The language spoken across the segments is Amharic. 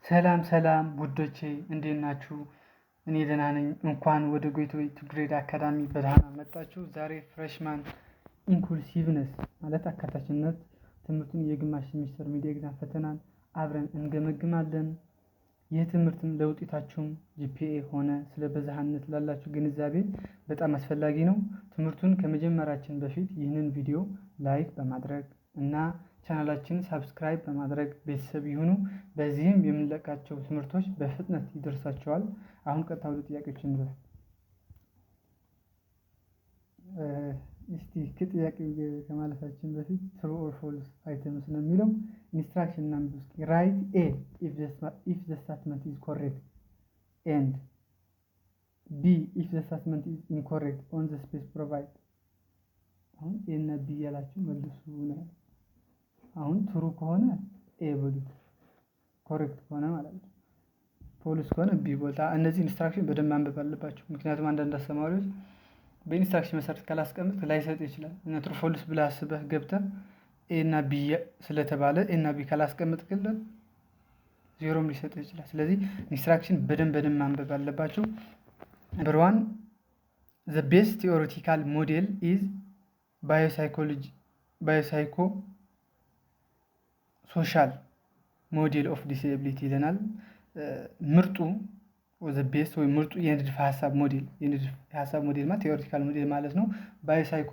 ሰላም ሰላም ውዶቼ እንዴት ናችሁ? እኔ ደህና ነኝ። እንኳን ወደ ጌትዌይ ቱ ግሬድ አካዳሚ በደህና መጣችሁ። ዛሬ ፍሬሽማን ኢንክሉሲቭነስ ማለት አካታችነት ትምህርቱን የግማሽ ሴሚስተር ሚድ ኤግዛም ፈተናን አብረን እንገመግማለን። ይህ ትምህርትም ለውጤታችሁም ጂፒኤ ሆነ ስለ ብዝሃነት ላላችሁ ግንዛቤ በጣም አስፈላጊ ነው። ትምህርቱን ከመጀመራችን በፊት ይህንን ቪዲዮ ላይክ በማድረግ እና ቻናላችንን ሰብስክራይብ በማድረግ ቤተሰብ ይሁኑ። በዚህም የምንለቃቸው ትምህርቶች በፍጥነት ይደርሳቸዋል። አሁን ቀጥታ ወደ ጥያቄዎች እንለፍ። እስቲ ከጥያቄ ከማለፋችን በፊት ትሩ ኦር ፎልስ አይተምስ ነው የሚለው ኢንስትራክሽን ናምበር ራይት ኤ if the statement is correct and b if the statement is incorrect on the space provided። አሁን ኤ እና ቢ ያላችሁ መልሱ ነው። አሁን ትሩ ከሆነ ኤ በሉት፣ ኮሬክት ከሆነ ማለት ነው። ፎልስ ከሆነ ቢ ቦታ። እነዚህ ኢንስትራክሽን በደንብ ማንበብ አለባቸው። ምክንያቱም አንዳንድ አስተማሪዎች በኢንስትራክሽን መሰረት ካላስቀምጥ ላይሰጥ ይችላል። እና ትሩ ፎልስ ብለህ አስበህ ገብተህ ኤ እና ቢ ስለተባለ ኤ እና ቢ ካላስቀምጥክልን ዜሮም ሊሰጥ ይችላል። ስለዚህ ኢንስትራክሽን በደንብ ማንበብ አለባቸው። ነምበር 1 the best theoretical model is biopsycho social model of disability ይለናል። ምርጡ the best ወይ ምርጡ የንድፈ ሐሳብ ሞዴል ማለት ቴዎሪቲካል ሞዴል ማለት ነው። ባዮሳይኮ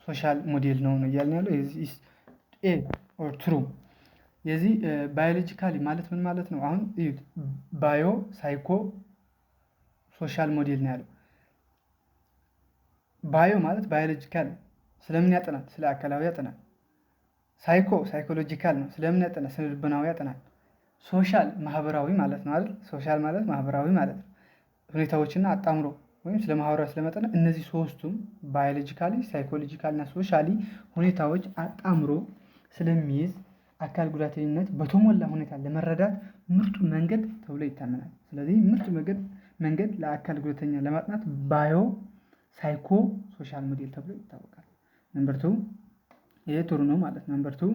ሶሻል ሞዴል ነው እያልን ያለው is a or true። የዚህ ባዮሎጂካሊ ማለት ምን ማለት ነው? አሁን እዩት፣ ባዮ ሳይኮ ሶሻል ሞዴል ነው ያለው። ባዮ ማለት ባዮሎጂካል ስለምን ያጠናል? ስለ አካላዊ ያጠናል። ሳይኮሎጂካል ነው ስለምን ያጠናል? ስለ ልቦናዊ ያጠናል። ሶሻል ማህበራዊ ማለት ነው አይደል? ሶሻል ማለት ማህበራዊ ማለት ነው። ሁኔታዎችና አጣምሮ ወይም ስለ ማህበራዊ ስለመጠና እነዚህ ሶስቱም ባዮሎጂካሊ፣ ሳይኮሎጂካል እና ሶሻሊ ሁኔታዎች አጣምሮ ስለሚይዝ አካል ጉዳተኝነት በተሞላ ሁኔታ ለመረዳት ምርጡ መንገድ ተብሎ ይታመናል። ስለዚህ ምርጡ መንገድ ለአካል ጉዳተኛ ለማጥናት ባዮ ሳይኮ ሶሻል ሞዴል ተብሎ ይታወቃል። ነምበር 2 ይሄ ጥሩ ነው ማለት ነው። ነምበር 2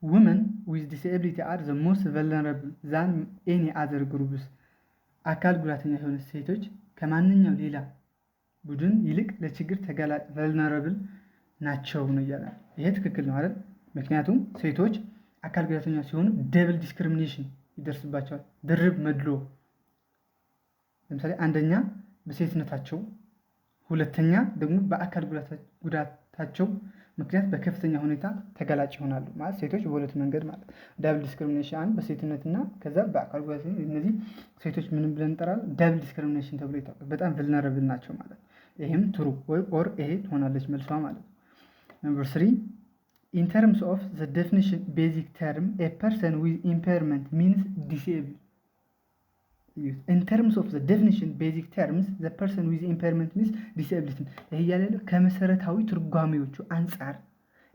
women with disability are the most vulnerable than any other groups። አካል ጉዳተኛ የሆኑ ሴቶች ከማንኛው ሌላ ቡድን ይልቅ ለችግር ተጋላጭ vulnerable ናቸው ነው ያለው። ይሄ ትክክል ነው አይደል? ምክንያቱም ሴቶች አካል ጉዳተኛ ሲሆኑ ደብል ዲስክሪሚኔሽን ይደርስባቸዋል፣ ድርብ መድሎ። ለምሳሌ አንደኛ በሴትነታቸው፣ ሁለተኛ ደግሞ በአካል ጉዳታቸው ምክንያት በከፍተኛ ሁኔታ ተጋላጭ ይሆናሉ። ማለት ሴቶች በሁለት መንገድ ማለት ዳብል ዲስክሪሚኔሽን፣ አንድ በሴትነትና ከዛ በአካል ጉዳተኛ። እነዚህ ሴቶች ምን ብለን እንጠራለን? ዳብል ዲስክሪሚኔሽን ተብሎ ይታወቃል። በጣም vulnerable ናቸው ማለት። ይሄም ትሩ ወይ ኦር ይሄ ትሆናለች መልሷ ማለት ነው። ነምበር 3 in terms of the definition basic term a person with impairment means disabled። in terms of the definition basic terms the person with impairment means disabled። ይሄ ያለው ከመሰረታዊ ትርጓሜዎቹ አንፃር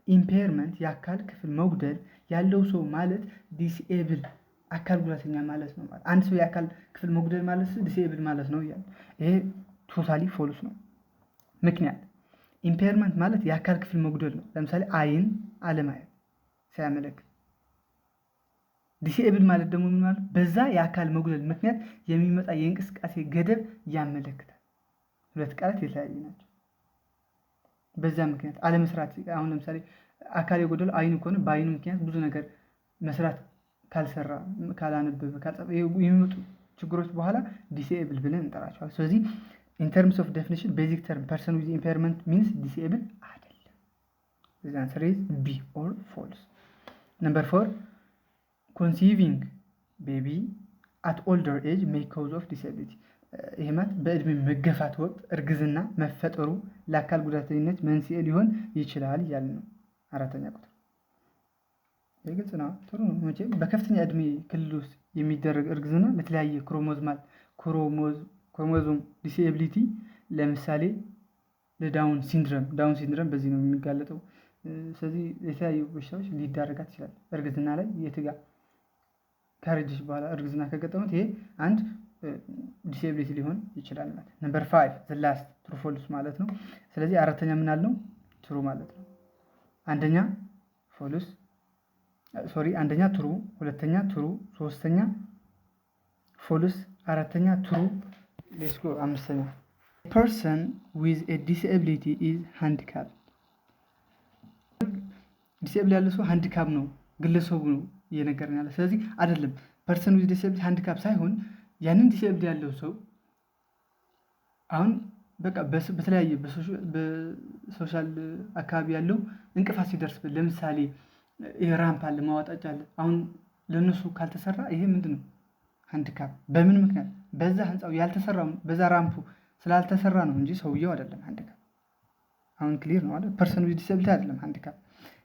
ኢምፔርመንት የአካል ክፍል መጉደል ያለው ሰው ማለት ዲስኤብል አካል ጉዳተኛ ማለት ነው። ማለት አንድ ሰው የአካል ክፍል መጉደል ማለት ዲስኤብል ማለት ነው ይላል። ይሄ ቶታሊ ፎልስ ነው። ምክንያት ኢምፔርመንት ማለት የአካል ክፍል መጉደል ነው። ለምሳሌ አይን አለማየት ሲያመለክት፣ ዲስኤብል ማለት ደግሞ ምን ማለት? በዛ የአካል መጉደል ምክንያት የሚመጣ የእንቅስቃሴ ገደብ ያመለክታል። ሁለት ቃላት የተለያዩ ናቸው። በዛ ምክንያት አለመስራት፣ አሁን ለምሳሌ አካል የጎደለው አይን ከሆነ በአይኑ ምክንያት ብዙ ነገር መስራት ካልሰራ፣ ካላነበበ፣ ካልጻፈ የሚመጡ ችግሮች በኋላ ዲስኤብል ብለን እንጠራቸዋለን። ስለዚህ in terms of definition basic term person with impairment means disabled አይደለም። the answer is B or false። number 4 conceiving baby at older age may cause of disability። ይሄ ማለት በእድሜ መገፋት ወቅት እርግዝና መፈጠሩ ለአካል ጉዳተኝነት መንስኤ ሊሆን ይችላል እያለ ነው። አራተኛ ቁጥር ግልጽ ነው፣ ጥሩ ነው። መቼም በከፍተኛ እድሜ ክልል ውስጥ የሚደረግ እርግዝና ለተለያየ ክሮሞዞም ዲስኤቢሊቲ፣ ለምሳሌ ለዳውን ሲንድረም በዚህ ነው የሚጋለጠው። ስለዚህ የተለያዩ በሽታዎች ሊዳረጋት ይችላል። እርግዝና ላይ የትጋ ካረጀሽ በኋላ እርግዝና ከገጠመት ይሄ አንድ ዲስኤቢሊቲ ሊሆን ይችላል ማለት። ነምበር 5 the last true false ማለት ነው። ስለዚህ አራተኛ ምን አልነው? ትሩ ማለት ነው። አንደኛ ትሩ፣ ሁለተኛ ትሩ፣ ሶስተኛ ፎልስ አራተኛ፣ ትሩ። ሌትስ ጎ አምስተኛ ፐርሰን ዊዝ ኤ ዲስኤቢሊቲ ኢዝ ሃንዲካፕ። ዲስኤብል ያለ ሰው ሃንዲካፕ ነው ግለሰቡ ነው እየነገርን ያለ። ስለዚህ አይደለም ፐርሰን ዊዝ ዲስኤቢሊቲ ሃንዲካፕ ሳይሆን ያንን ዲስኤብል ያለው ሰው አሁን በቃ በተለያየ በሶሻል አካባቢ ያለው እንቅፋት ሲደርስበት፣ ለምሳሌ ራምፕ አለ፣ ማዋጣጫ አለ። አሁን ለነሱ ካልተሰራ ይሄ ምንድን ነው? ሃንዲካፕ። በምን ምክንያት? በዛ ህንፃው ያልተሰራው በዛ ራምፑ ስላልተሰራ ነው እንጂ ሰውየው አይደለም ሃንዲካፕ። አሁን ክሊር ነው አይደል? ፐርሰን ዊዝ ዲስኤቢሊቲ አይደለም ሃንዲካፕ፣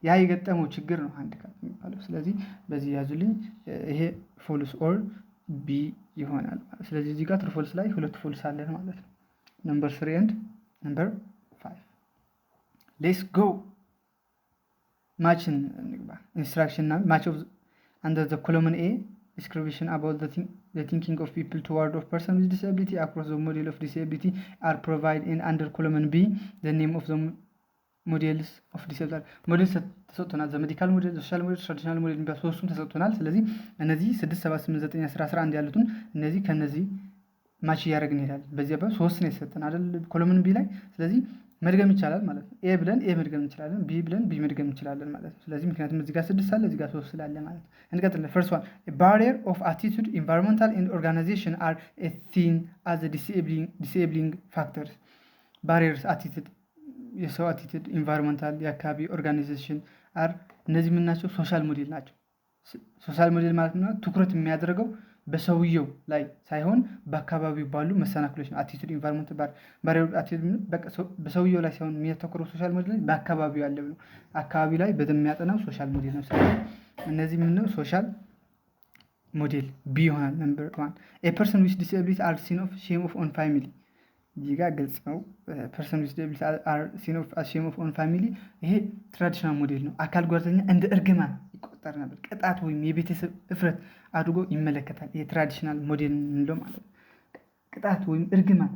ያ የገጠመው ችግር ነው ሃንዲካፕ የሚባለው። ስለዚህ በዚህ ያዙልኝ። ይሄ ፎልስ ኦር ቢ ይሆናል። ስለዚህ እዚህ ጋር ትሩ ፎልስ ላይ ሁለት ፎልስ አለን ማለት ነው። ነምበር 3 and ነምበር 5 ሌትስ ጎ ማችን እንግባ። ኢንስትራክሽን ማች ኦፍ under the column A description about the thinking of people toward of person with disability across the model of disability are provided in under column B the name of the models of disability ሞዴል ተሰጥቶናል። ዘ ሜዲካል ሞዴል፣ ሶሻል ሞዴል፣ ትራዲሽናል ሞዴል የሚባሉ ሶስቱም ተሰጥቶናል። ስለዚህ እነዚህ 6 7 8 9 10 11 ያሉትን እነዚህ ከነዚህ ማች እያደረግን እንሄዳለን። በዚያ በ3 ነው የሰጠን አይደል ኮሎምን ቢ ላይ። ስለዚህ መድገም ይቻላል ማለት ነው። ኤ ብለን ኤ መድገም እንችላለን፣ ቢ ብለን ቢ መድገም እንችላለን ማለት ነው። ስለዚህ ምክንያቱም እዚህ ጋር 6 አለ፣ እዚህ ጋር 3 ስላለ ማለት ነው። እንቀጥል። ፈርስት ዋን ባሪየር ኦፍ አቲቱድ ኢንቫይሮንመንታል ኤንድ ኦርጋናይዜሽን አር ኤ ቲን አዝ ዲስኤብሊንግ ፋክተርስ። ባሪየርስ አቲቱድ፣ የሰው አቲቱድ፣ ኢንቫይሮንመንታል፣ የአካባቢ፣ ኦርጋናይዜሽን አር እነዚህ ምን ናቸው? ሶሻል ሞዴል ናቸው። ሶሻል ሞዴል ማለት ነው ትኩረት የሚያደርገው በሰውየው ላይ ሳይሆን በአካባቢው ባሉ መሰናክሎች ነው። አቲቱድ ኢንቫይሮንመንት ባሪየር አቲቱድ በሰውየው ላይ ሳይሆን የሚያተኩረው ሶሻል ሞዴል ላይ በአካባቢው ያለው ነው። አካባቢ ላይ በደንብ የሚያጠናው ሶሻል ሞዴል ነው። ስለዚህ እነዚህ ምን ነው? ሶሻል ሞዴል ቢ ይሆናል። ነምበር 1 ኤ ፐርሰን ዊዝ ዲስኤቢሊቲ አር ሲን ኦፍ ሼም ኦፍ ኦን ፋሚሊ። እዚህ ጋር ግልጽ ነው። ፐርሰን ዊዝ ዲስኤቢሊቲ አር ሲን ኦፍ ሼም ኦፍ ኦን ፋሚሊ። ይሄ ትራዲሽናል ሞዴል ነው። አካል ጉዳተኛ እንደ እርግማን ይቆጠር ነበር፣ ቅጣት ወይም የቤተሰብ እፍረት አድርጎ ይመለከታል። ይሄ ትራዲሽናል ሞዴል እንለው ማለት ነው። ቅጣት ወይም እርግማን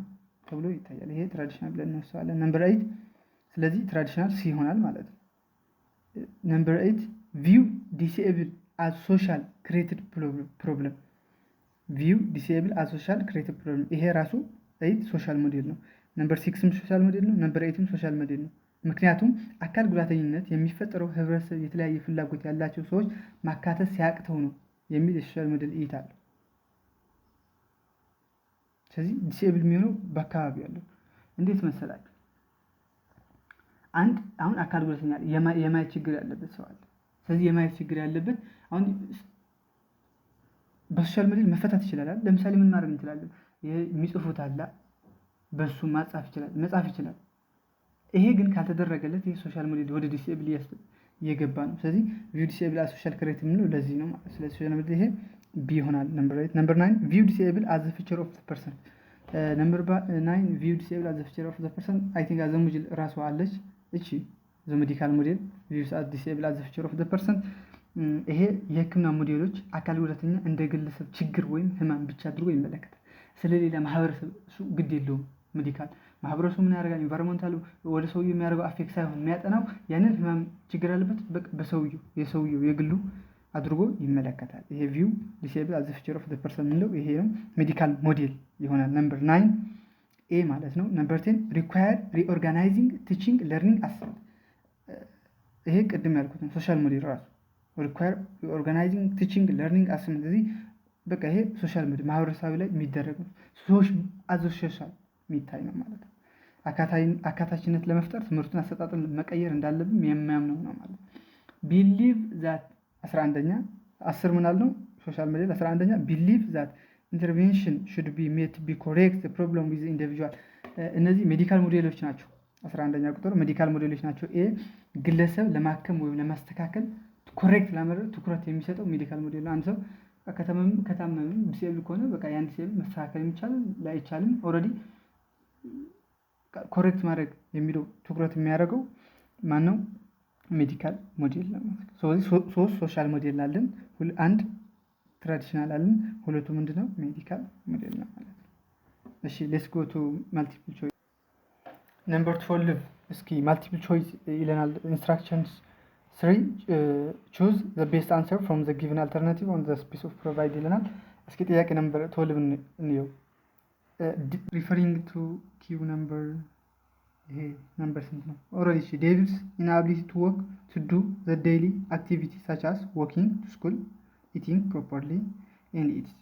ተብሎ ይታያል። ይሄ ትራዲሽናል ብለን እንወስደዋለን። ነምበር 8 ስለዚህ ትራዲሽናል ሲ ይሆናል ማለት ነው። ነምበር 8 ቪው ዲስኤብል አዝ ሶሻል ክሬትድ ፕሮብለም። ቪው ዲስኤብል አዝ ሶሻል ክሬትድ ፕሮብለም። ይሄ ራሱ 8 ሶሻል ሞዴል ነው። ነምበር 6ም ሶሻል ሞዴል ነው። ነምበር 8ም ሶሻል ሞዴል ነው። ምክንያቱም አካል ጉዳተኝነት የሚፈጠረው ህብረተሰብ የተለያየ ፍላጎት ያላቸው ሰዎች ማካተት ሲያቅተው ነው የሚል የሶሻል ሞዴል እይታ አለው። ስለዚህ ዲስኤብል የሚሆነው በአካባቢ ያለው እንዴት መሰላችሁ? አሁን አካል ጉዳተኛ የማየት ችግር ያለበት ሰው አለ። ስለዚህ የማየት ችግር ያለበት አሁን በሶሻል ሞዴል መፈታት ይችላል። ለምሳሌ ምን ማድረግ እንችላለን? የሚጽፉት አለ፣ በሱ መጻፍ ይችላል። ይሄ ግን ካልተደረገለት ይሄ ሶሻል ሞዴል ወደ ዲስኤብል እየገባ ነው። ስለዚህ ቪው ዲስኤብል አዝ ሶሻል ክሬቲቭ ነው ለዚህ ነው ማለት። ስለዚህ ሶሻል ሞዴል ይሄ ቢ ይሆናል። ነምበር 8 ነምበር 9 ቪው ዲስኤብል አዝ ዘ ፊቸር ኦፍ ዘ ፐርሰን። ነምበር 9 ቪው ዲስኤብል አዝ ዘ ፊቸር ኦፍ ዘ ፐርሰን አይ ቲንክ አዝ ሙጅል ራሱ አለች እቺ ዘ ሜዲካል ሞዴል ቪው አዝ ዲስኤብል አዝ ዘ ፊቸር ኦፍ ዘ ፐርሰን። ይሄ የህክምና ሞዴሎች አካል ጉዳተኛ እንደ ግለሰብ ችግር ወይም ህማም ብቻ አድርጎ ይመለከታል። ስለሌላ ማህበረሰብ እሱ ግድ የለውም። ሜዲካል ማህበረሰቡ ምን ያደርጋል? ኢንቫይሮንመንታሉ ወደ ሰውየው የሚያደርገው አፌክት ሳይሆን የሚያጠናው ያንን ህመም ችግር ያለበት የሰውየው የግሉ አድርጎ ይመለከታል። ይሄ ቪው ዲስኤብል አዝ ዘ ፊቸር ኦፍ ዘ ፐርሰን ነው። ይሄ ነው ሜዲካል ሞዴል ይሆናል። ነምበር 9 ኤ ማለት ነው። ነምበር 10 ሪኳየር ሪኦርጋናይዚንግ ቲቺንግ ለርኒንግ አሰስመንት። ይሄ ቅድም ያልኩት ነው ሶሻል ሞዴል ራሱ ሪኳየር ሪኦርጋናይዚንግ ቲቺንግ ለርኒንግ አሰስመንት። እዚህ በቃ ይሄ ሶሻል ሞዴል ማህበረሰቡ ላይ የሚደረግ ነው። ሰዎች አዝ ሶሻል የሚታይ ነው ማለት ነው። አካታችነት ለመፍጠር ትምህርቱን አሰጣጥን መቀየር እንዳለብን የሚያምነው ነው ማለት ነው። ቢሊቭ ዛት 11ኛ 10 ምን አልነው? ሶሻል ሞዴል 11ኛ ቢሊቭ ዛት ኢንተርቬንሽን ሹድ ቢ ሜት ቢ ኮሬክት ፕሮብለም ዊዝ ኢንዲቪጁዋል። እነዚህ ሜዲካል ሞዴሎች ናቸው። 11ኛ ቁጥር ሜዲካል ሞዴሎች ናቸው። ኤ ግለሰብ ለማከም ወይም ለማስተካከል ኮሬክት ለማድረግ ትኩረት የሚሰጠው ሜዲካል ሞዴል ነው። አንድ ሰው ከታመመም ዲስኤብል ከሆነ በቃ ያን ዲስኤብል መስተካከል የሚቻልም ላይቻልም ኦልሬዲ ኮሬክት ማድረግ የሚለው ትኩረት የሚያደርገው ማነው? ሜዲካል ሞዴል ነው። ስለዚህ 3 ሶሻል ሞዴል አለን፣ አንድ ትራዲሽናል አለን፣ ሁለቱ ምንድነው? ሜዲካል ሞዴል ነው ማለት ነው። እሺ ሌትስ ጎ ቱ ማልቲፕል ቾይስ ነምበር 12 እስኪ ማልቲፕል ቾይስ ይለናል። ኢንስትራክሽንስ 3 choose the best answer from the given alternative on the space of provide ይለናል። እስኪ ጥያቄ ነምበር 12 እንየው። ሪፈሪንግ ቱ ኪው ነምበር ይሄ ነምበር ስንት ነው? ኦልሬዲ ዴቪድስ ኢንአቢሊቲ ቱ ወርክ ቱ ዱ ዘ ዴይሊ አክቲቪቲ ሳች አስ ወኪንግ ቱ ስኩል ኢቲንግ ፕሮፐርሊ ኤንድ ኢትስ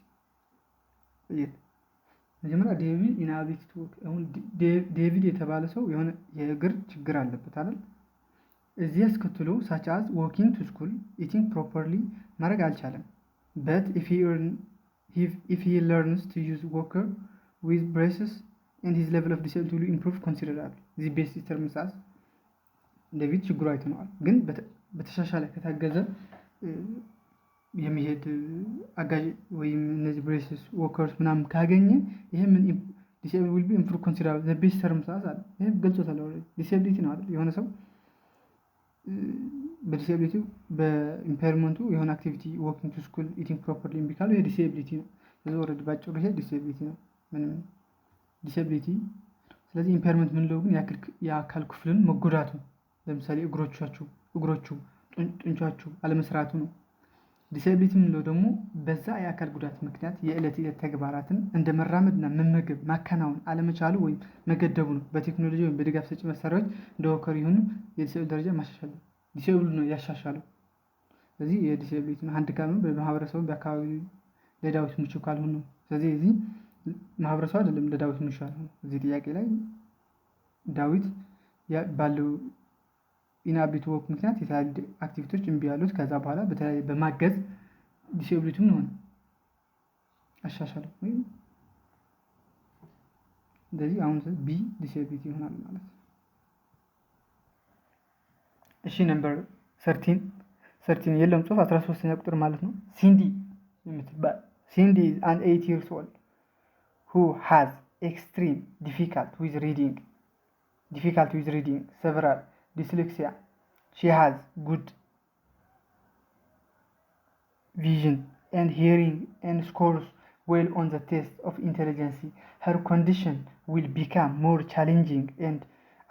መጀመሪያ ዴቪድ ኢንአቢሊቲ ቱ ወርክ። አሁን ዴቪድ የተባለ ሰው የሆነ የእግር ችግር አለበት አይደል? እዚህ አስከትሎ ሳች አስ ወኪንግ ቱ ስኩል ኢቲንግ ፕሮፐርሊ ማድረግ አልቻለም። በት if he learns to use walker with braces and his level of disability will improve considerably. the best terms as ዴቪድ ችግሩ አይተነዋል፣ ግን በተሻሻለ ከታገዘ የሚሄድ አጋዥ ወይም እነዚህ ብሬስስ ወከርስ ምናምን ካገኘ ይሄ ምን ዲስኤብል will be improve considerably. the best terms as አለ። ይሄ ገልጾታል። ዲስኤቢሊቲ ነው አይደል? የሆነ ሰው በዲስኤቢሊቲው በኢምፔርመንቱ የሆነ አክቲቪቲ ወኪንግ ቱ ስኩል ኢቲንግ ፕሮፐርሊ እምቢ ካለው ይሄ ዲስኤቢሊቲ ነው። ስለዚህ ወረድ ባጭሩ ይሄ ዲስኤቢሊቲ ነው፣ ምንም ዲስኤቢሊቲ። ስለዚህ ኢምፔርመንት ምንለው ግን የአካል ክፍልን መጎዳቱ፣ ለምሳሌ እግሮቹ ጡንቻችሁ አለመስራቱ ነው። ዲስኤቢሊቲ ምንለው ደግሞ በዛ የአካል ጉዳት ምክንያት የዕለት ተግባራትን እንደ መራመድና መመገብ ማከናወን አለመቻሉ ወይም መገደቡ ነው። በቴክኖሎጂ ወይም በድጋፍ ሰጪ መሳሪያዎች እንደ ወከር ይሁን የዲስኤብል ደረጃ ማሻሻል ዲስኤብል ነው ያሻሻለው። ስለዚህ የዲስኤቢሊቲ ነው ሃንዲካፕ ነው። በማህበረሰቡ በአካባቢ ለዳዊት ምቹ ካልሆነ ነው። ስለዚህ እዚህ ማህበረሰቡ አይደለም ለዳዊት ምቹ ያልሆነው። እዚህ ጥያቄ ላይ ዳዊት ባለው ኢንአቢሊቲ ወርክ ምክንያት የተለያዩ አክቲቪቲዎች እምቢ ያሉት፣ ከዛ በኋላ በተለያየ በማገዝ ዲስኤቢሊቲ ምን ሆነ አሻሻለው። ወይም እንደዚህ አሁን ቢ ዲስኤቢሊቲ ይሆናል ማለት ነው። እሺ ነምበር 13 የለም ጽሁፍ 13ኛ ቁጥር ማለት ነው። ሲንዲ የምትባል ሲንዲ is an 8 years old who has extreme difficulty with reading several dyslexia. She has good vision and hearing and scores well on the test of intelligence. Her condition will become more challenging and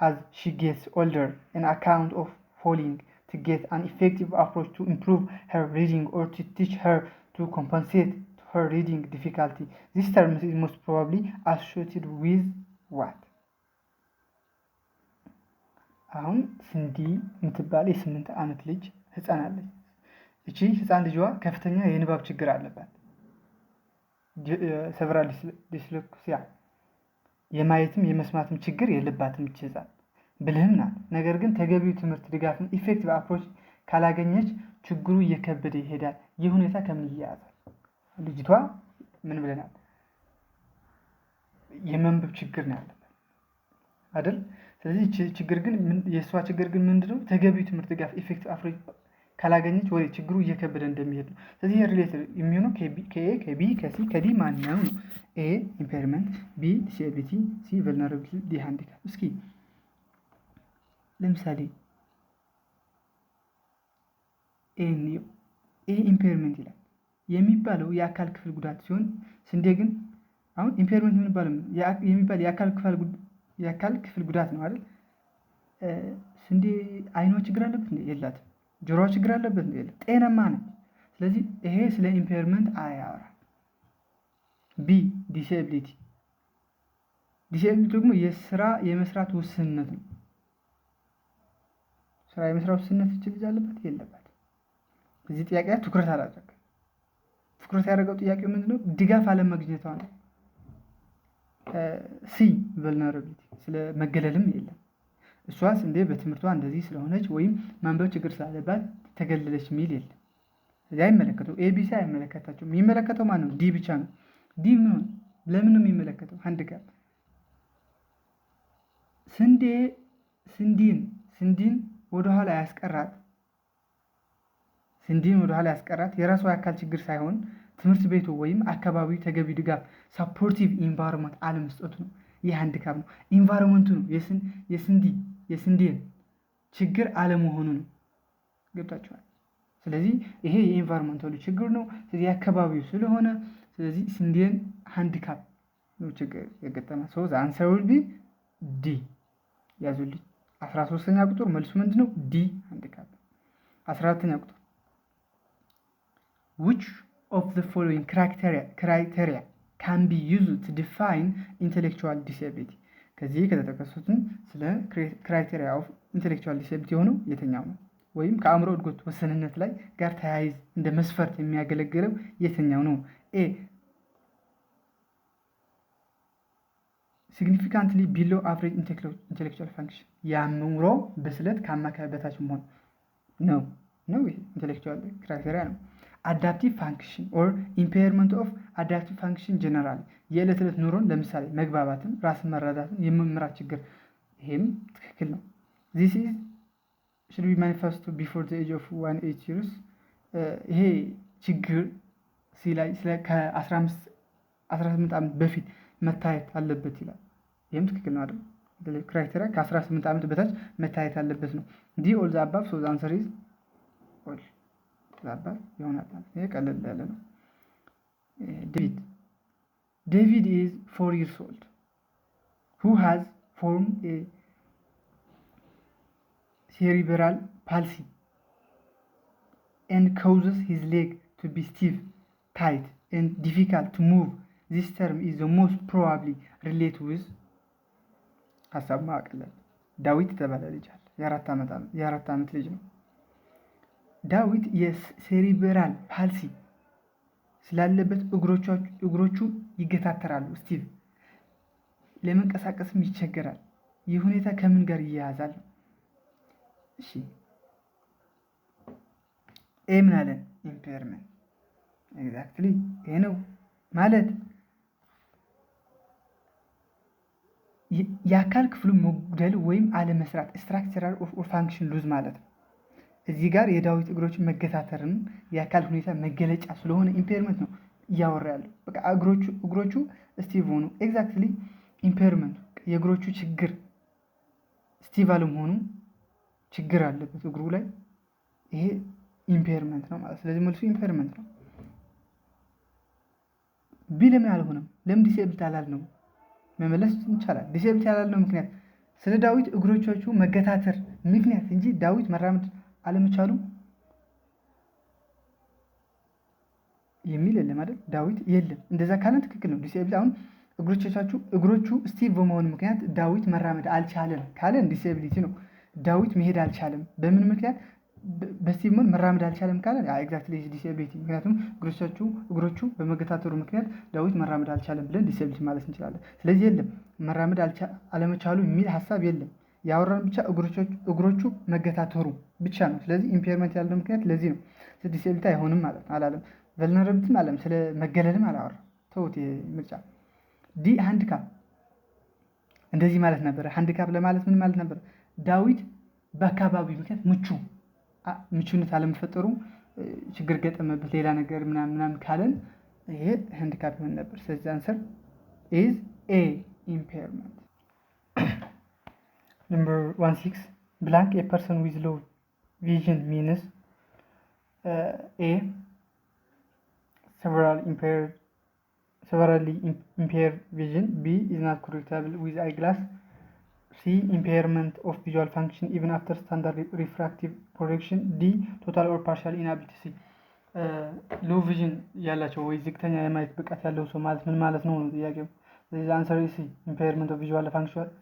as she gets older, an account of falling to get an effective approach to improve her reading or to teach her to compensate her reading difficulty. This term is most probably associated with what? አሁን ሲንዲ የምትባል የ8 ዓመት ልጅ ህፃን አለች። እቺ ህፃን ልጅዋ ከፍተኛ የንባብ ችግር አለባት። ሰቨራል ዲስሌክሲያ የማየትም የመስማትም ችግር የለባትም። እቺ ህፃን ብልህም ናት። ነገር ግን ተገቢው ትምህርት ድጋፍን ኢፌክቲቭ አፕሮች ካላገኘች ችግሩ እየከበደ ይሄዳል። ይህ ሁኔታ ከምን ይያያዛል? ልጅቷ ምን ብለናል? የመንበብ ችግር ነው ያለባት አይደል? ስለዚህ ችግር ግን የሷ ችግር ግን ምንድነው? ተገቢው ትምህርት ድጋፍ ኢፌክቲቭ አፕሮች ካላገኘች ወይ ችግሩ እየከበደ እንደሚሄድ ነው። ስለዚህ ሪሌትድ የሚሆነው ከኤ ከቢ ከሲ ከዲ ማንኛው ነው? ኤ ኢምፔርመንት፣ ቢ ዲስኤቢሊቲ፣ ሲ ቨልነራቢሊቲ፣ ዲ ሃንዲካፕ። እስኪ ለምሳሌ ኤ ኢምፔርመንት ይላል የሚባለው የአካል ክፍል ጉዳት ሲሆን ስንዴ ግን አሁን ኢምፔርመንት የሚባል የአካል ክፍል ጉዳት ነው አይደል? ስንዴ አይኗ ችግር አለበት እንዴ? የላትም። ጆሮዋ ችግር አለበት እንዴ? የለም። ጤናማ ነች። ስለዚህ ይሄ ስለ ኢምፔርመንት አያወራም። ቢ ዲስኤቢሊቲ ደግሞ የስራ የመስራት ውስንነት ነው። ስራ የመስራት ውስንነት ልጅ አለበት የለበት? እዚህ ጥያቄ ላይ ትኩረት አላደረገም። ትኩረት ያደረገው ጥያቄው ምንድነው? ድጋፍ አለማግኘቷ ነው። ሲ ቨልነራቢሊቲ ስለ መገለልም የለም። እሷስ እንዴ በትምህርቷ እንደዚህ ስለሆነች ወይም ማንበብ ችግር ስላለባት ተገለለች ሚል የለም። እዚህ አይመለከተው። ኤቢሲ አይመለከታቸው። የሚመለከተው ማን ነው? ዲ ብቻ ነው። ዲ ምን ሆነ? ለምን ነው የሚመለከተው? ሃንዲካፕ ስንዲን ወደኋላ ያስቀራት የራሷ የአካል ችግር ሳይሆን ትምህርት ቤቱ ወይም አካባቢው ተገቢ ድጋፍ ሳፖርቲቭ ኢንቫይሮንመንት አለመስጠቱ ነው። ይህ ሃንዲካፕ ነው። ኢንቫይሮንመንቱ ነው የስንዴን ችግር አለመሆኑ ነው። ገብታችኋል? ስለዚህ ይሄ የኢንቫይሮንመንታል ችግር ነው። ስለዚህ አካባቢው ስለሆነ ስለዚህ ስንዴን ሃንዲካፕ ነው ችግር የገጠመ ሰው አንሰር ዊል ቢ ዲ ያዙልኝ። 13ኛ ቁጥር መልሱ ምንድነው? ዲ ሃንዲካፕ። 14ኛ ቁጥር which of the following criteria can be used to define intellectual disability? ከዚህ ከተጠቀሱትን ስለ ክራይቴሪያ ኦፍ ኢንቴሌክቹዋል ዲስኤቢሊቲ የሆነው የትኛው ነው? ወይም ከአእምሮ እድገት ውስንነት ላይ ጋር ተያይዝ እንደ መስፈርት የሚያገለግለው የትኛው ነው? ኤ ሲግኒፊካንትሊ ቢሎ አቨሬጅ ኢንቴሌክቹዋል ፋንክሽን የአእምሮ ብስለት ከአማካይ በታች መሆን ነው። ይሄ ኢንቴሌክቹዋል ክራይቴሪያ ነው። አዳፕቲቭ ፋንክሽን ኦር ኢምፔርመንት ኦፍ አዳፕቲቭ ፋንክሽን ጀነራል የዕለት ዕለት ኑሮን ለምሳሌ መግባባትን፣ ራስን መረዳትን የመምራት ችግር፣ ይሄም ትክክል ነው። ዚስ ኢዝ should be manifest before the age of 18 years ይሄ ችግር ሲላይ ከ18 ዓመት በፊት መታየት አለበት ይላል። ይህም ትክክል ነው አይደል? ክራይቴሪያ ከ18 ዓመት በታች መታየት አለበት ነው። ዲ ኦል ዘ አባቭ ሶ ዘ አንሰር ኢዝ ኦል ዘ አባቭ ይሆናል። ይሄ ቀለል ያለ ነው። ዴቪድ ኢዝ 4 years old who has formed a cerebral palsy and causes his leg to be stiff, tight, and difficult to move. This term is the most probably related with ሀሳብ ማቀለል ዳዊት የተባለ ልጅ አለ። የአራት ዓመት ልጅ ነው። ዳዊት የሴሪብራል ፓልሲ ስላለበት እግሮቹ ይገታተራሉ፣ ስቲቭ፣ ለመንቀሳቀስም ይቸገራል። ይህ ሁኔታ ከምን ጋር ይያያዛል? እሺ ኤ ምን አለን? ኢምፔርመንት። ኤግዛክትሊ ይሄ ነው ማለት የአካል ክፍሉ መጉደል ወይም አለመስራት ስትራክቸራል ኦር ፋንክሽን ሉዝ ማለት ነው። እዚህ ጋር የዳዊት እግሮችን መገታተርን የአካል ሁኔታ መገለጫ ስለሆነ ኢምፔርመንት ነው እያወራ ያለው። በቃ እግሮቹ ስቲቭ ሆኑ። ኤግዛክትሊ ኢምፔርመንት የእግሮቹ ችግር ስቲቭ አለመሆኑ ችግር አለበት እግሩ ላይ፣ ይሄ ኢምፔርመንት ነው ማለት። ስለዚህ መልሱ ኢምፔርመንት ነው። ቢ ለምን አልሆነም? ለምን ዲስኤብልድ አላልነው? መመለስ ይቻላል። ዲስኤብልድ ያላልነው ምክንያት ስለ ዳዊት እግሮቹ መገታተር ምክንያት እንጂ ዳዊት መራመድ አለመቻሉ የሚል የለም አይደል? ዳዊት የለም። እንደዛ ካለን ትክክል ነው። ዲስኤብልድ አሁን እግሮቹ ስቲቭ በመሆኑ ምክንያት ዳዊት መራመድ አልቻለም ካለን ዲስኤቢሊቲ ነው። ዳዊት መሄድ አልቻለም በምን ምክንያት? በስቲቭ መራመድ አልቻለም ካለን ኤግዛክትሊ ዲስኤቢሊቲ። ምክንያቱም እግሮቹ በመገታተሩ ምክንያት ዳዊት መራመድ አልቻለም ብለን ዲስኤቢሊቲ ማለት እንችላለን። ስለዚህ የለም መራመድ አለመቻሉ የሚል ሀሳብ የለም። ያወራን ብቻ እግሮቹ መገታተሩ ብቻ ነው። ስለዚህ ኢምፔርመንት ያለው ምክንያት ለዚህ ነው። ዲስኤቢሊቲ አይሆንም ማለት አላለም። ቨልነራቢሊቲም አለም ስለ መገለልም አላወራም። ተውት ምርጫ። ዲ ሃንድካፕ እንደዚህ ማለት ነበረ። ሃንድካፕ ለማለት ምን ማለት ነበረ? ዳዊት በአካባቢው ምክንያት ምቹነት አለመፈጠሩ ችግር ገጠመበት፣ ሌላ ነገር ምናምን ካለን ይሄ ሃንድካፕ ይሆን ነበር። ስለዚህ አንሰር ኢዝ ኤ ኢምፔርመንት። ነምበር 16 ብላንክ ኤ ፐርሰን ዊዝ ሎው ቪዥን ሚንስ ኤ severely impaired vision, B is not correctable with eyeglass, C impairment of visual function even after standard refractive correction, D total or partial inability. ሎው ቪዥን ያላቸው ወይ ዝቅተኛ የማየት ብቃት ያለው ሰው ማለት ምን ማለት ነው ጥያቄው። the answer is C impairment of visual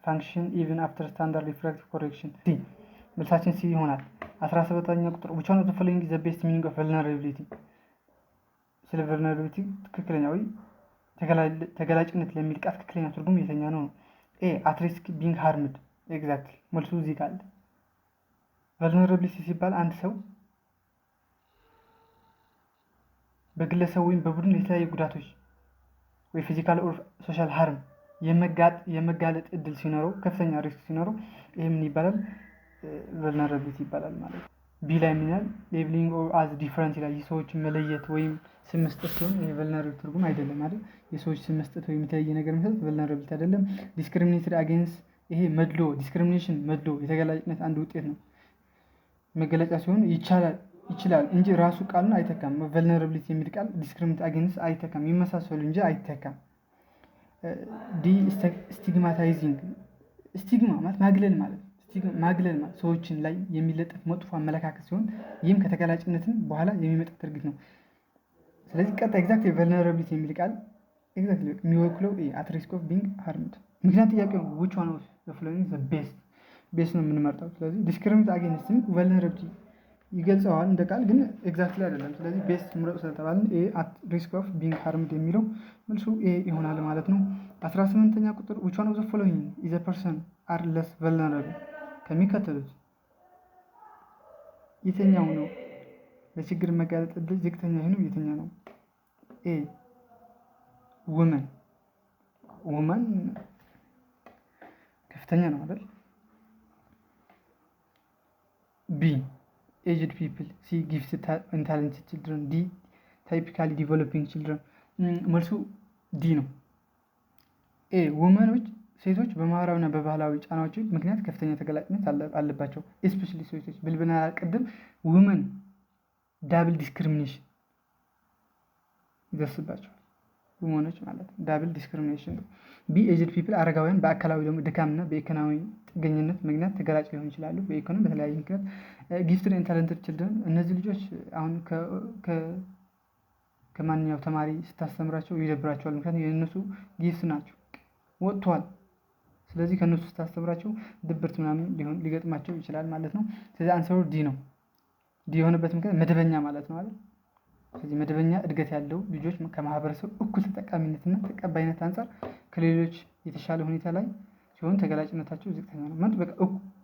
function even after standard refractive correction. C መልሳችን C ይሆናል። 17ኛ ቁጥር which one of the following is the best meaning of vulnerability? ስለ vulnerability ትክክለኛ ወይ ተገላጭነት ለሚል ቃል ትክክለኛ ትርጉም የተኛ ነው። ኤ at risk being harmed ኤግዛክትሊ መልሱ እዚህ ጋር አለ። vulnerability ሲባል አንድ ሰው በግለሰብ ወይም በቡድን የተለያዩ ጉዳቶች ወይ ፊዚካል ኦር ሶሻል ሃርም የመጋለጥ እድል ሲኖረው፣ ከፍተኛ ሪስክ ሲኖረው ይሄ ምን ይባላል? vulnerability ይባላል ማለት ነው። ቢ ላይ ምን ይላል? ሌብሊንግ ኦር አዝ ዲፈረንት ይላል። የሰዎችን መለየት ወይም ስም መስጠት ሲሆን ይሄ vulnerability ትርጉም አይደለም አይደል? የሰዎች ስም መስጠት ወይም የተለየ ነገር መስጠት vulnerability አይደለም። ዲስክሪሚኔትድ አጌንስት ይሄ መድሎ፣ ዲስክሪሚኔሽን መድሎ የተገላጭነት አንድ ውጤት ነው። መገለጫ ሲሆን ይችላል እንጂ ራሱ ቃልን አይተካም። vulnerability የሚል ቃል ዲስክሪሚኔት አጌንስት አይተካም፣ ይመሳሰሉ እንጂ አይተካም። ዲ ስቲግማታይዚንግ ስቲግማ ማለት ማግለል ማለት ማግለል ማለት ሰዎችን ላይ የሚለጠፍ መጥፎ አመለካከት ሲሆን ይህም ከተገላጭነትም በኋላ የሚመጣ ድርጊት ነው። ስለዚህ ቀጥታ ኤግዛክትሊ ቨልነራቢሊቲ የሚል ቃል ኤግዛክትሊ የሚወክለው አት ሪስክ ኦፍ ቢንግ ሃርምድ። ምክንያት ጥያቄው ዊች ዋን ኦፍ ዘ ፎሎዊንግ ዘ ቤስት ነው የምንመርጠው። ስለዚህ ዲስክሪሚኔት አጌንስት ቨልነራቢሊቲ ይገልጸዋል እንደ ቃል ግን ኤግዛክትሊ አይደለም። ስለዚህ ቤስት ምረጡ ስለተባልን አት ሪስክ ኦፍ ቢንግ ሃርምድ የሚለው መልሱ ይሆናል ማለት ነው። 18ኛ ቁጥር ዊች ዋን ኦፍ ዘ ፎሎዊንግ ኢዝ አ ፐርሰን አር ለስ ቨልነራብል ከሚከተሉት የትኛው ነው ለችግር መጋለጥ እድል ዝቅተኛ የሆነው የትኛው ነው? ኤ ውመን ከፍተኛ ነው አይደል? ቢ ኤጅድ ፒፕል፣ ሲ ጊፍትድ ኤንድ ታለንትድ ችልድረን፣ ዲ ታይፒካሊ ዲቨሎፒንግ ችልድረን። መልሱ ዲ ነው። ኤ ውመኖች ሴቶች በማህበራዊና በባህላዊ ጫናዎች ምክንያት ከፍተኛ ተገላጭነት አለባቸው። ኤስፔሻሊ ሴቶች ብልብና ቅድም ውመን ዳብል ዲስክሪሚኔሽን ይደርስባቸዋል። ውመኖች ማለት ዳብል ዲስክሪሚኔሽን ነው። ቢ ኤጅድ ፒፕል አረጋውያን በአካላዊ ደግሞ ድካምና በኢኮኖሚ ጥገኝነት ምክንያት ተገላጭ ሊሆኑ ይችላሉ። በኢኮኖሚ በተለያየ ምክንያት። ጊፍትድ ኤንድ ታለንትድ ችልድረን እነዚህ ልጆች አሁን ከማንኛው ተማሪ ስታስተምራቸው ይደብራቸዋል። ምክንያቱም የእነሱ ጊፍት ናቸው ወጥተዋል። ስለዚህ ከእነሱ ስታስተምራቸው ድብርት ምናምን ሊገጥማቸው ይችላል ማለት ነው። ስለዚህ አንሰሩ ዲ ነው። ዲ የሆነበት ምክንያት መደበኛ ማለት ነው አይደል? ስለዚህ መደበኛ እድገት ያለው ልጆች ከማህበረሰብ እኩል ተጠቃሚነትና ተቀባይነት አንጻር ከሌሎች የተሻለ ሁኔታ ላይ ሲሆን ተገላጭነታቸው ዝቅተኛ ነው ማለት በቃ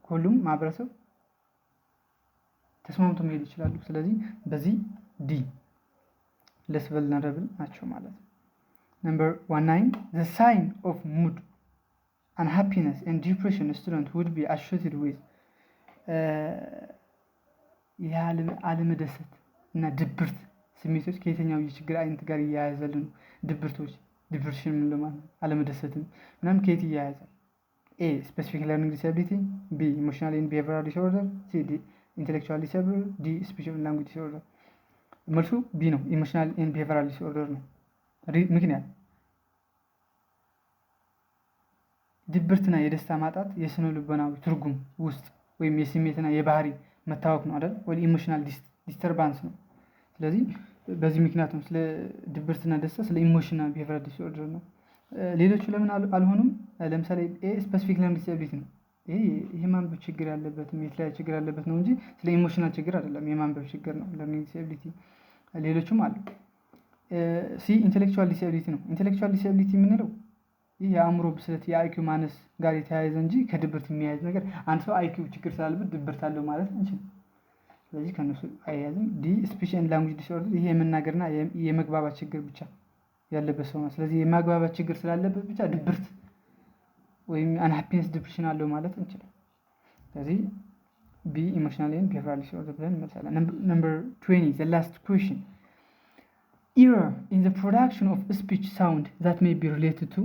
ሁሉም ማህበረሰብ ተስማምቶ መሄድ ይችላሉ። ስለዚህ በዚህ ዲ ለስ ቨልነራብል ናቸው ማለት ነው። ነምበር 19 the sign of mood unhappiness and depression student would be associated with አለመደሰት እና ድብርት ስሜቶች ከየትኛው የችግር አይነት ጋር እያያዛሉ ነው? ዲፕሬሽን ምን ለማለት ነው? አለመደሰትም ምናምን ከየት እያያዛል? ኤ ስፔሲፊክ ለርኒንግ ዲስአቢሊቲ፣ ቢ ኢሞሽናል ኤንድ ቢሄቪራል ዲስኦርደር፣ ሲ ኢንቴሌክቹዋል ዲስኦርደር፣ ዲ ስፒች ኤንድ ላንጉጅ ዲስኦርደር። መልሱ ቢ ነው። ኢሞሽናል ኤንድ ቢሄቪራል ዲስኦርደር ነው። ምክንያት ድብርትና የደስታ ማጣት የስነ ልቦናዊ ትርጉም ውስጥ ወይም የስሜትና የባህሪ መታወክ ነው አይደል? ወይ ኢሞሽናል ዲስተርባንስ ነው። ስለዚህ በዚህ ምክንያት ነው ስለ ድብርትና ደስታ ስለ ኢሞሽናል ቢሄቪራል ዲስኦርደር ነው። ሌሎቹ ለምን አልሆኑም? ለምሳሌ ኤ ስፔሲፊክ ለርኒንግ ዲስአቢሊቲ ነው። ይሄ ማንበብ ችግር ያለበት የተለያየ ችግር ያለበት ነው እንጂ ስለ ኢሞሽናል ችግር አይደለም። የማንበብ ችግር ነው ለርኒንግ ዲስአቢሊቲ። ሌሎቹም አሉ። ሲ ኢንቴሌክቹዋል ዲስአቢሊቲ ነው። ኢንቴሌክቹዋል ዲስአቢሊቲ የምንለው ይህ የአእምሮ ብስለት የአይኪው ማነስ ጋር የተያያዘ እንጂ ከድብርት የሚያያዝ ነገር አንድ ሰው አይኪው ችግር ስላለበት ድብርት አለው ማለት አንችልም። ስለዚህ ከነሱ አያያዝም። ዲ ስፒች ኤንድ ላንጉጅ ዲስኦርደር ይሄ የመናገርና የመግባባት ችግር ብቻ ያለበት ሰው ነው። ስለዚህ የመግባባት ችግር ስላለበት ብቻ ድብርት ወይም አንሃፒነስ ዲፕሬሽን አለው ማለት እንችላለን። ስለዚህ ቢ ኢሞሽናል ኤንድ ቢሄቪራል ዲስኦርደር ብለን እንመልሳለን። ነምበር 20 the last question error in the production of speech sound that may be related to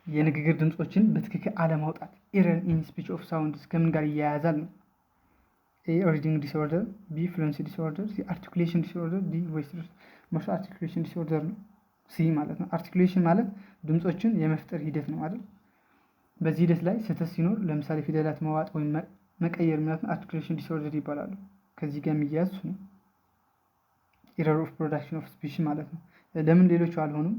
የንግግር ድምጾችን በትክክል አለማውጣት ኤረር ኢን ስፒች ኦፍ ሳውንድ ከምን ጋር ይያያዛል ነው? ኤ ሪዲንግ ዲስኦርደር፣ ቢ ፍሉንሲ ዲስኦርደር፣ ሲ አርቲኩሌሽን ዲስኦርደር፣ ዲ ቮይስ መልሱ አርቲኩሌሽን ዲስኦርደር ነው። ሲ ማለት ነው። አርቲኩሌሽን ማለት ድምጾችን የመፍጠር ሂደት ነው አይደል? በዚህ ሂደት ላይ ስህተት ሲኖር ለምሳሌ ፊደላት መዋጥ ወይም መቀየር ማለት ነው አርቲኩሌሽን ዲስኦርደር ይባላሉ። ከዚህ ጋር የሚያያዝ ነው ኤረር ኦፍ ፕሮዳክሽን ኦፍ ስፒች ማለት ነው። ለምን ሌሎቹ አልሆኑም?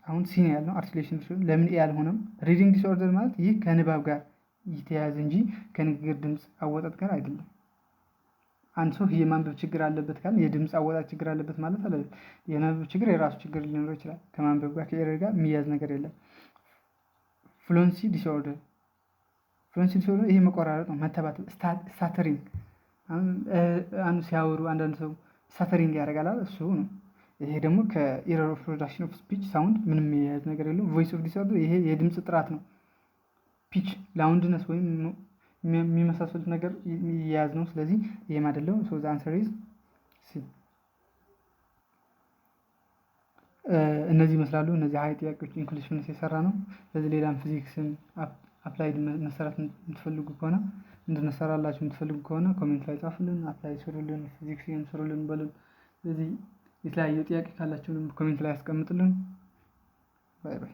አሁን ሲ ነው ያልነው አርቲኩሌሽን ዲስኦርደር ለምን ኤ አልሆነም? ሪዲንግ ዲስኦርደር ማለት ይህ ከንባብ ጋር የተያያዘ እንጂ ከንግግር ድምፅ አወጣጥ ጋር አይደለም። አንድ ሰው የማንበብ ችግር አለበት ካለ የድምፅ አወጣጥ ችግር አለበት ማለት አይደለም። የማንበብ ችግር የራሱ ችግር ሊኖረው ይችላል። ከማንበብ ጋር ከኤረር ጋር የሚያዝ ነገር የለም። ፍሉንሲ ዲስኦርደር ይሄ መቆራረጥ ነው፣ መተባተል፣ ስታተሪንግ። አንዱ ሲያወሩ አንዳንድ ሰው ስታተሪንግ ያደርጋል እሱ ነው። ይሄ ደግሞ ከኤረር ኦፍ ፕሮዳክሽን ኦፍ ስፒች ሳውንድ ምንም የሚያያዝ ነገር የለውም። ቮይስ ኦፍ ዲስኦርደር ይሄ የድምፅ ጥራት ነው። ፒች ላውንድነስ ወይም የሚመሳሰሉት ነገር የሚያያዝ ነው። ስለዚህ ይሄም አይደለም። ሶ ዘ አንሰር ኢዝ ሲ። እነዚህ ይመስላሉ። እነዚህ ሀይ ጥያቄዎች ኢንክሉሲቭነስ የሰራ ነው። ስለዚህ ሌላም ፊዚክስን አፕላይድ መሰራት የምትፈልጉ ከሆነ እንድንሰራላችሁ የምትፈልጉ ከሆነ ኮሜንት ላይ ጻፉልን። አፕላይ ስሩልን፣ ፊዚክስ ስሩልን በሉን። ስለዚህ የተለያየ ጥያቄ ካላችሁ ኮሜንት ላይ ያስቀምጡልን። ባይ ባይ።